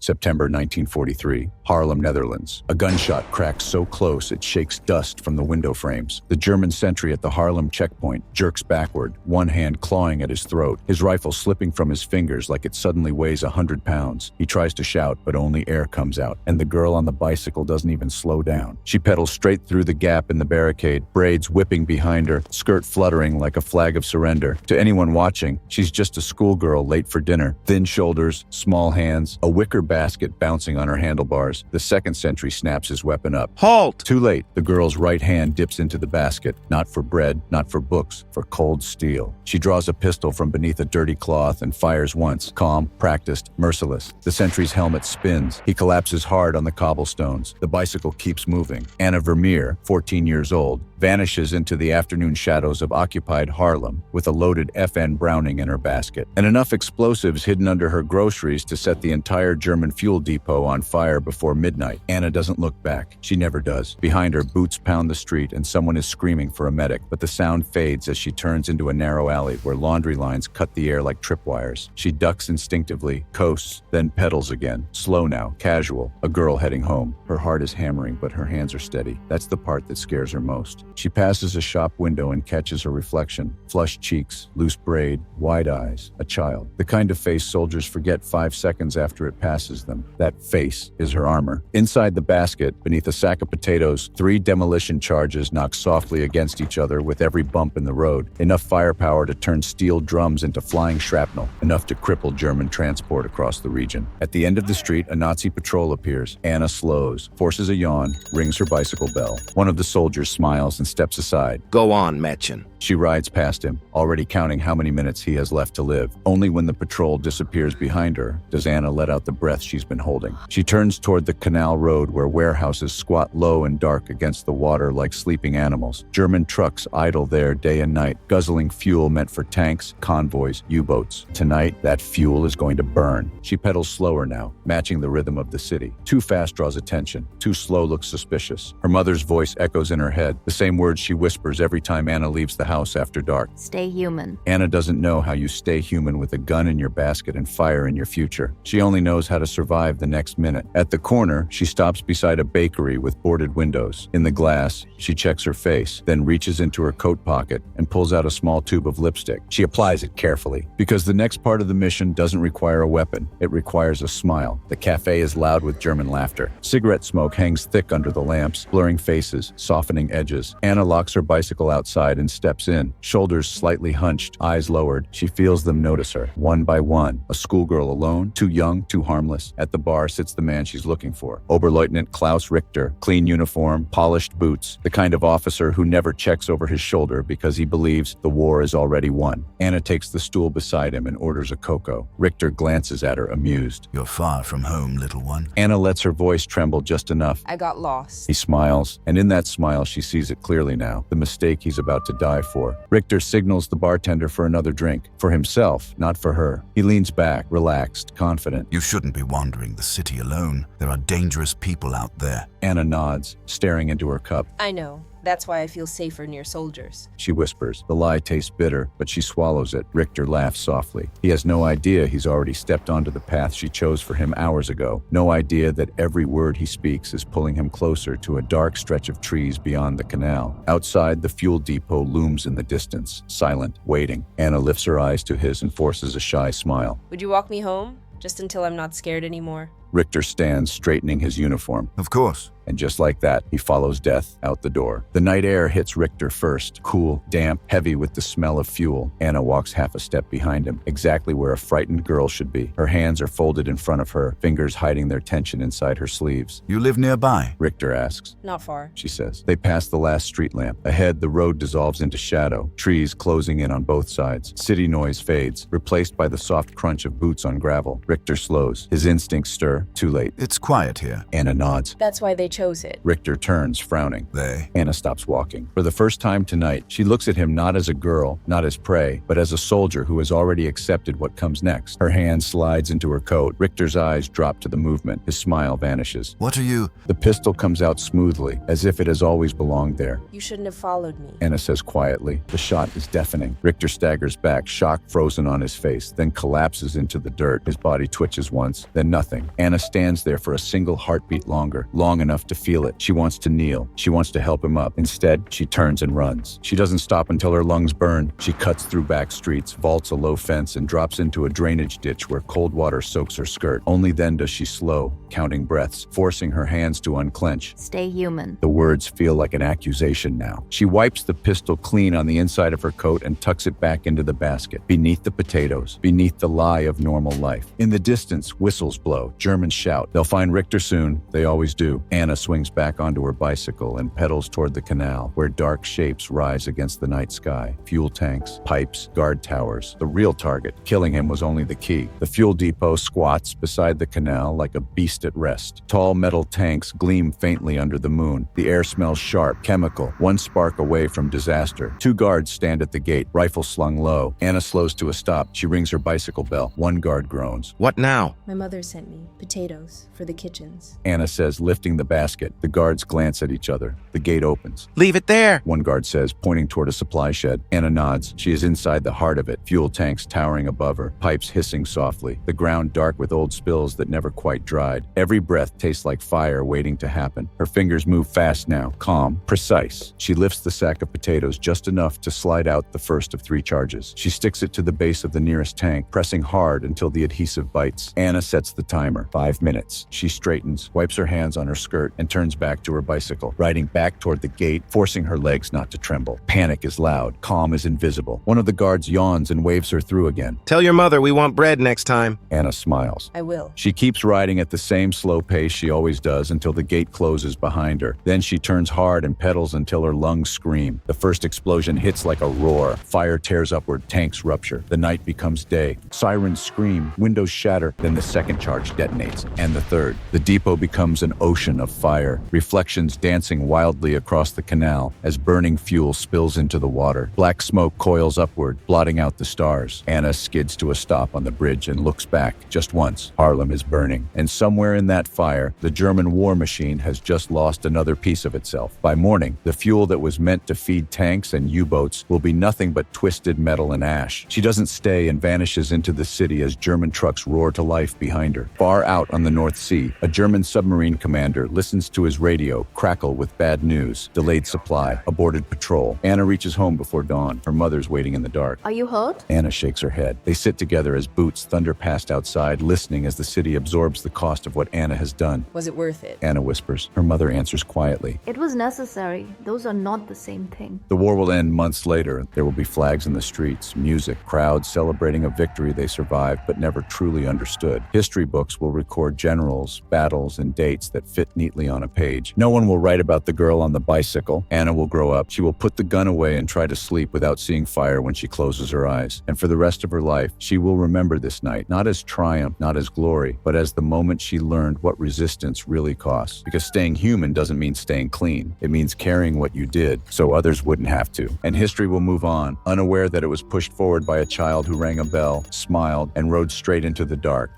September 1943, Haarlem, Netherlands. A gunshot cracks so close it shakes dust from the window frames. The German sentry at the Haarlem checkpoint jerks backward, one hand clawing at his throat, his rifle slipping from his fingers like it suddenly weighs 100 pounds. He tries to shout, but only air comes out, and the girl on the bicycle doesn't even slow down. She pedals straight through the gap in the barricade, braids whipping behind her, skirt fluttering like a flag of surrender. To anyone watching, she's just a schoolgirl late for dinner. Thin shoulders, small hands, a wicker basket bouncing on her handlebars. The second sentry snaps his weapon up. Halt! Too late. The girl's right hand dips into the basket. Not for bread, not for books, for cold steel. She draws a pistol from beneath a dirty cloth and fires once. Calm, practiced, merciless. The sentry's helmet spins. He collapses hard on the cobblestones. The bicycle keeps moving. Anna Vermeer, 14 years old, vanishes into the afternoon shadows of occupied Haarlem with a loaded FN Browning in her basket and enough explosives hidden under her groceries to set the entire German fuel depot on fire before midnight. Anna doesn't look back. She never does. Behind her, boots pound the street and someone is screaming for a medic, but the sound fades as she turns into a narrow alley where laundry lines cut the air like tripwires. She ducks instinctively, coasts, then pedals again. Slow now, casual, a girl heading home. Her heart is hammering, but her hands are steady. That's the part that scares her most. She passes a shop window and catches her reflection. Flushed cheeks, loose braid, wide eyes, a child. The kind of face soldiers forget 5 seconds after it passes them. That face is her armor. Inside the basket, beneath a sack of potatoes, 3 demolition charges knock softly against each other with every bump in the road. Enough firepower to turn steel drums into flying shrapnel. Enough to cripple German transport across the region. At the end of the street, a Nazi patrol appears. Anna slows, forces a yawn, rings her bicycle bell. One of the soldiers smiles and steps aside. Go on, Mädchen. She rides past him, already counting how many minutes he has left to live. Only when the patrol disappears behind her does Anna let out the breath she's been holding. She turns toward the canal road where warehouses squat low and dark against the water like sleeping animals. German trucks idle there day and night, guzzling fuel meant for tanks, convoys, U-boats. Tonight, that fuel is going to burn. She pedals slower now, matching the rhythm of the city. Too fast draws attention. Too slow looks suspicious. Her mother's voice echoes in her head, the same words she whispers every time Anna leaves the house after dark. Stay human. Anna doesn't know how you stay human with a gun in your basket and fire in your future. She only knows how to survive the next minute. At the corner, she stops beside a bakery with boarded windows. In the glass, she checks her face, then reaches into her coat pocket and pulls out a small tube of lipstick. She applies it carefully, because the next part of the mission doesn't require a weapon. It requires a smile. The cafe is loud with German laughter. Cigarette smoke hangs thick under the lamps, blurring faces, softening edges. Anna locks her bicycle outside and steps in, shoulders slightly hunched, eyes lowered. She feels them notice her, one by one. A schoolgirl alone, too young, too harmless. At the bar sits the man she's looking for. Oberleutnant Klaus Richter, clean uniform, polished boots, the kind of officer who never checks over his shoulder because he believes the war is already won. Anna takes the stool beside him and orders a cocoa. Richter glances at her, amused. You're far from home, little one. Anna lets her voice tremble just enough. I got lost. He smiles, and in that smile she sees it clearly now, the mistake he's about to die for. Richter signals the bartender for another drink. For himself, not for her. He leans back, relaxed, confident. You shouldn't be wandering the city alone. There are dangerous people out there. Anna nods, staring into her cup. I know. That's why I feel safer near soldiers. She whispers. The lie tastes bitter, but she swallows it. Richter laughs softly. He has no idea he's already stepped onto the path she chose for him hours ago. No idea that every word he speaks is pulling him closer to a dark stretch of trees beyond the canal. Outside, the fuel depot looms in the distance, silent, waiting. Anna lifts her eyes to his and forces a shy smile. Would you walk me home? Just until I'm not scared anymore? Richter stands, straightening his uniform. Of course. And just like that, he follows death out the door. The night air hits Richter first, cool, damp, heavy with the smell of fuel. Anna walks half a step behind him, exactly where a frightened girl should be. Her hands are folded in front of her, fingers hiding their tension inside her sleeves. You live nearby? Richter asks. Not far. She says. They pass the last street lamp. Ahead, the road dissolves into shadow, trees closing in on both sides. City noise fades, replaced by the soft crunch of boots on gravel. Richter slows. His instincts stir. Too late. It's quiet here. Anna nods. That's why they chose it. Richter turns, frowning. They? Anna stops walking. For the first time tonight, she looks at him not as a girl, not as prey, but as a soldier who has already accepted what comes next. Her hand slides into her coat. Richter's eyes drop to the movement. His smile vanishes. What are you? The pistol comes out smoothly, as if it has always belonged there. You shouldn't have followed me. Anna says quietly. The shot is deafening. Richter staggers back, shock frozen on his face, then collapses into the dirt. His body twitches once, then nothing. Anna Anna stands there for a single heartbeat longer, long enough to feel it. She wants to kneel. She wants to help him up. Instead, she turns and runs. She doesn't stop until her lungs burn. She cuts through back streets, vaults a low fence, and drops into a drainage ditch where cold water soaks her skirt. Only then does she slow, counting breaths, forcing her hands to unclench. Stay human. The words feel like an accusation now. She wipes the pistol clean on the inside of her coat and tucks it back into the basket, beneath the potatoes, beneath the lie of normal life. In the distance, whistles blow. Germans shout. They'll find Richter soon. They always do. Anna swings back onto her bicycle and pedals toward the canal, where dark shapes rise against the night sky. Fuel tanks, pipes, guard towers. The real target. Killing him was only the key. The fuel depot squats beside the canal like a beast at rest. Tall metal tanks gleam faintly under the moon. The air smells sharp, chemical, one spark away from disaster. Two guards stand at the gate, rifle slung low. Anna slows to a stop. She rings her bicycle bell. One guard groans. What now? My mother sent me potatoes for the kitchens. Anna says, lifting the basket. The guards glance at each other. The gate opens. Leave it there. One guard says, pointing toward a supply shed. Anna nods. She is inside the heart of it. Fuel tanks towering above her. Pipes hissing softly. The ground dark with old spills that never quite dried. Every breath tastes like fire waiting to happen. Her fingers move fast now, calm, precise. She lifts the sack of potatoes just enough to slide out the first of 3 charges. She sticks it to the base of the nearest tank, pressing hard until the adhesive bites. Anna sets the timer. 5 minutes. She straightens, wipes her hands on her skirt, and turns back to her bicycle, riding back toward the gate, forcing her legs not to tremble. Panic is loud. Calm is invisible. One of the guards yawns and waves her through again. Tell your mother we want bread next time. Anna smiles. I will. She keeps riding at the same slow pace she always does until the gate closes behind her. Then she turns hard and pedals until her lungs scream. The first explosion hits like a roar. Fire tears upward, tanks rupture. The night becomes day. Sirens scream, windows shatter. Then the second charge detonates, and the third. The depot becomes an ocean of fire, reflections dancing wildly across the canal as burning fuel spills into the water. Black smoke coils upward, blotting out the stars. Anna skids to a stop on the bridge and looks back. Just once, Haarlem is burning, and somewhere in that fire, the German war machine has just lost another piece of itself. By morning, the fuel that was meant to feed tanks and U-boats will be nothing but twisted metal and ash. She doesn't stay and vanishes into the city as German trucks roar to life behind her. Far out on the North Sea, a German submarine commander listens to his radio crackle with bad news. Delayed supply, aborted patrol. Anna reaches home before dawn. Her mother's waiting in the dark. Are you hurt? Anna shakes her head. They sit together as boots thunder past outside, listening as the city absorbs the cost of what Anna has done. Was it worth it? Anna whispers. Her mother answers quietly. It was necessary. Those are not the same thing. The war will end months later. There will be flags in the streets, music, crowds celebrating a victory they survived but never truly understood. History books will record generals, battles, and dates that fit neatly on a page. No one will write about the girl on the bicycle. Anna will grow up. She will put the gun away and try to sleep without seeing fire when she closes her eyes. And for the rest of her life, she will remember this night, not as triumph, not as glory, but as the moment she learned what resistance really costs. Because staying human doesn't mean staying clean. It means carrying what you did so others wouldn't have to. And history will move on, unaware that it was pushed forward by a child who rang a bell, smiled, and rode straight into the dark.